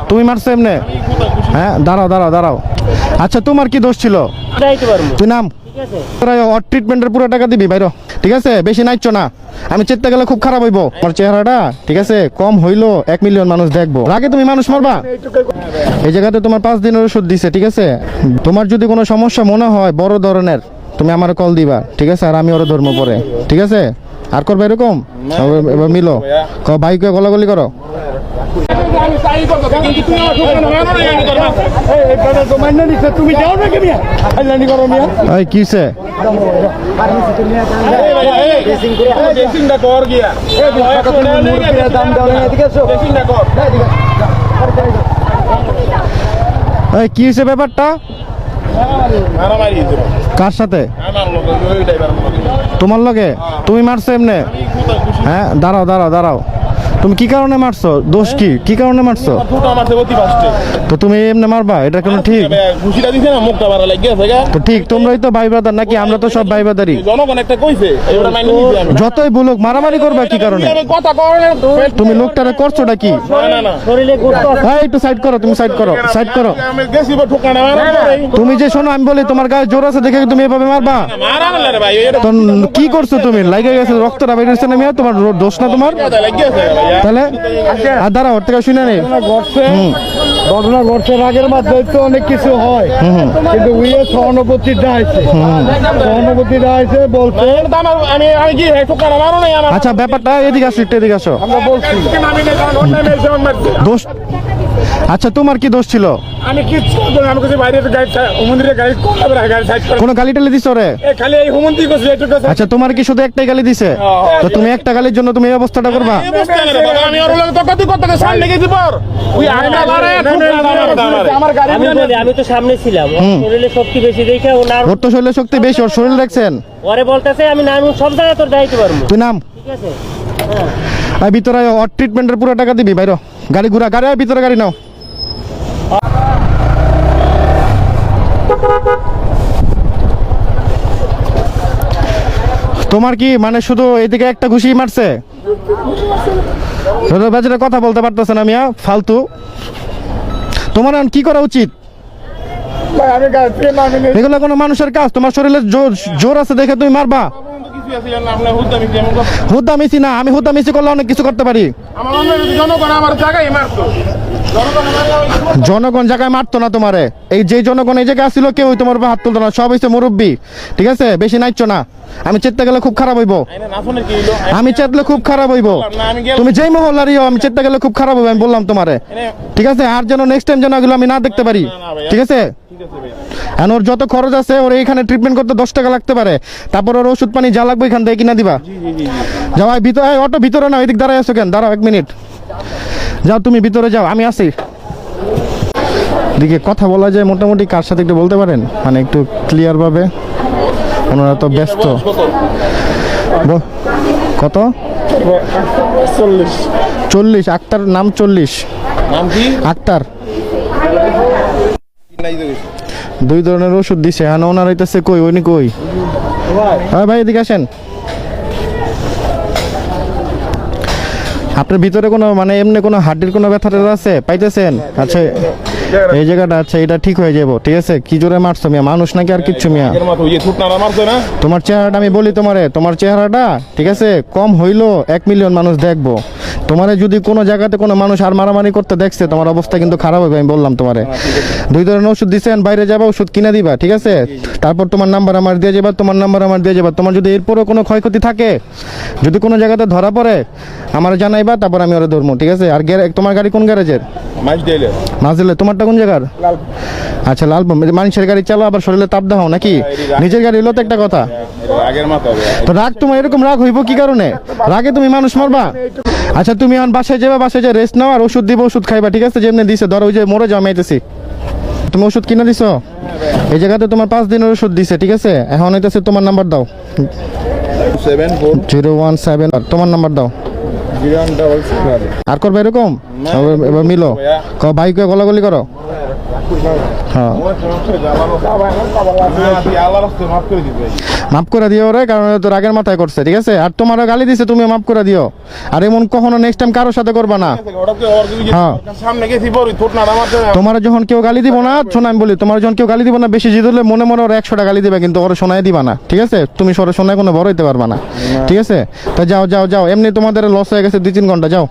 তুমি মারছো এমনি? হ্যাঁ, দাঁড়াও দাঁড়াও দাঁড়াও। আচ্ছা, তোমার কি দোষ ছিল? তুই নাম ট্রিটমেন্টের পুরো টাকা দিবি বাইরো, ঠিক আছে? বেশি নাইছো না, আমি চেতে গেলে খুব খারাপ হইব আমার চেহারাটা, ঠিক আছে? কম হইলো 1 মিলিয়ন মানুষ দেখবো, আগে তুমি মানুষ মারবা? এই জায়গাতে তোমার 5 দিনের ওষুধ দিছে, ঠিক আছে? তোমার যদি কোনো সমস্যা মনে হয় বড় ধরনের, তুমি আমার কল দিবা, ঠিক আছে? আর আমি ওরা ধর্ম পরে, ঠিক আছে? আর করবে এরকম? এবার মিলো ভাইকে গলাগলি করো। কিসে কি হয়েছে ব্যাপারটা? কার সাথে? তোমার লগে? তুমি মারছো এমনি? হ্যাঁ, দাঁড়াও দাঁড়াও দাঁড়াও। তুমি কি কারণে মারছো? দোষ কি? কি কারণে মারছো? তো তুমি এমনি মারবা? এটা কোনো ঠিক? তো ঠিক, তোমরাই তো ভাই ব্রাদার নাকি? আমরা তো সব ভাই ব্রাদারই। যতই বলুক, মারামারি করবা কি কারণে? তুমি লোকটারে করছোটা কি? একটু সাইড করো, তুমি সাইড করো, সাইড করো। তুমি যে শোনো, আমি বলি তোমার গায়ে জোর আছে দেখে তুমি এভাবে মারবা? কি করছো তুমি? লাগে গেছে, রক্তটা বেরিয়েছে না? তোমার দোষ না তোমার? তাহলে আর দাঁড়াও, ওর থেকে শুনে নেই। ঘটনা ঘটছে, রাগের মাধ্যমে তো অনেক কিছু হয়, কিন্তু সহানুভূতিটা আছে বলতে। আচ্ছা, ব্যাপারটা এদিকে আসো, একটু এদিকে আসো। আমরা বলছি দোষ, আচ্ছা তোমার কি দোষ ছিল? আমি কিচ্ছু আমি কিছু বাইরে মন্দিরের গাড়ি কোনো গালি টালি দিছো রে? খালি এই হুমন্দি করছি। আচ্ছা, তোমার কি শুধু একটাই গালি দিছে? তো তুমি একটা গালির জন্য তুমি এই অবস্থাটা করবা? আমি তো সামনে ছিলাম, শরীরে শক্তি বেশি দেখে ওর তো শরীরে শক্তি বেশি, ওর শরীর দেখছেন? ওরে বলতেছে আমি নাম সব জায়গায় তোর দায়িত্ব পারবো। তুই নাম, ঠিক আছে? ভিতরে ওর ট্রিটমেন্টের পুরো টাকা দিবি বাইরো। গাড়ি ঘুরা, গাড়ি ভিতরে গাড়ি নাও। তোমার কি মানে শুধু এদিকে একটা ঘুষি মারছে? বাজারে কথা বলতে পারতেছে না মিয়া, ফালতু। তোমার কি করা উচিত? এগুলো কোনো মানুষের কাজ? তোমার শরীরে জোর আছে দেখে তুমি মারবা? হুদ্দামিছি না, আমি হুদ্দামিছি করলে অনেক কিছু করতে পারি। জনগণ জায়গায় মারতো না তোমারে। এই যে জনগণ এই জায়গায় আসছিল, কেউ তোমার হাত তুলতো না, সব হয়েছে মুরব্বী, ঠিক আছে? বেশি নাইছো না, আমি চেতে গেলে খুব খারাপ হইব। আমি চেতলে খুব খারাপ হইব। তুমি যেই মহল্লারই হও, আমি চেতে গেলে খুব খারাপ হইব, আমি বললাম তোমারে, ঠিক আছে? আর যেন নেক্সট টাইম যেন এগুলো আমি না দেখতে পারি, ঠিক আছে? এখন ওর যত খরচ আছে, ওর এইখানে ট্রিটমেন্ট করতে 10 টাকা লাগতে পারে, তারপর ওর ওষুধ পানি যা লাগবে এখান থেকে কিনা দিবা। যাও ভিতরে, অটো ভিতরে না, এদিক দাঁড়ায় আছো কেন? দাঁড়াও 1 মিনিট, যাও তুমি ভিতরে যাও, আমি আসি। দিকে কথা বলা যায় মোটামুটি, কার সাথে একটু বলতে পারেন, মানে একটু ক্লিয়ার ভাবে? ওনারা তো ব্যস্ত। কত? 40। আক্তার নাম 40। নাম কি? আক্তার। 2 ধরনের ওষুধ দিছে। হ্যাঁ, ওনার হইতেছে কই? উনি কই? হ্যাঁ ভাই, এদিকে আসেন। আপনার ভিতরে কোনো মানে এমনি কোনো হাড্ডির কোনো ব্যথা আছে পাইতেছেন? আচ্ছা, এই জায়গাটা, আচ্ছা এটা ঠিক হয়ে যাবো, ঠিক আছে? কি জোরে মারছো মিয়া? মানুষ নাকি আর কিচ্ছু মিয়া? তোমার চেহারাটা আমি বলি তোমারে, তোমার চেহারাটা, ঠিক আছে? কম হইলো 1 মিলিয়ন মানুষ দেখবো। তোমারে যদি কোনো জায়গাতে কোনো মানুষ আর মারামারি করতে দেখছে, তোমার অবস্থা কিন্তু খারাপ হবে, আমি বললাম তোমারে। 2 ধরনের ওষুধ দিচ্ছেন, বাইরে যাবা ওষুধ কিনে দিবা, ঠিক আছে? তারপর তোমার নাম্বার আমার দিয়ে যাবা, তোমার নাম্বার আমার দিয়ে যাবা। তোমার যদি এরপরও কোনো ক্ষয়ক্ষতি থাকে, যদি কোনো জায়গাতে ধরা পড়ে, আমার জানাইবা, তারপর আমি ওরা ধরবো, ঠিক আছে? আর তোমার গাড়ি কোন গ্যারেজের? মাঝদিলে। তোমারটা কোন জায়গার? আচ্ছা, লাল। মানুষের গাড়ি চালো, আবার শরীরে তাপ দাও নাকি? নিজের গাড়ি হলো তো একটা কথা। তো রাগ তোমার এরকম রাগ হইব কি কারণে? রাগে তুমি মানুষ মারবা? আচ্ছা, তুমি এখন বাসায় যাবা, বাসায় যা রেস্ট নাও, আর ওষুধ দিব, ওষুধ খাইবা, ঠিক আছে? যেমনি দিছে, ধরো ওই যে মরে যাও, আমি আইতেছি। তুমি ওষুধ কিনে দিছো? এই জায়গাতে তোমার 5 দিনের ওষুধ দিছে, ঠিক আছে? এখন হইতেছে তোমার নাম্বার দাও। 017। তোমার নাম্বার দাও। আর করবে এরকম? এবার মিলো ভাইকে গলাগলি করো। হ্যাঁ মাফ করে দিও রে, কারণ তো রাগের মাথায় করছে, ঠিক আছে? আর তোমারও গালি দিছে, তুমি মাফ করে দিও। আর এমন কখনো নেক্সট টাইম কারোর সাথে করবা না। হ্যাঁ সামনে গেছি বড় থুট নাড়া মারছে না। তোমার যখন কেউ গালি দিব না, শোনো আমি বলি, তোমার যখন কেউ গালি দিব না, বেশি জিদ হলে মনে মনে ওর 100টা গালি দিবা, কিন্তু ওরা শোনায় দিবা না, ঠিক আছে? তুমি সরে শোনায় কোনো বড় হইতে পারবা না, ঠিক আছে? তা যাও যাও যাও, এমনি তোমাদের লস হয়ে গেছে 2-3 ঘন্টা, যাও।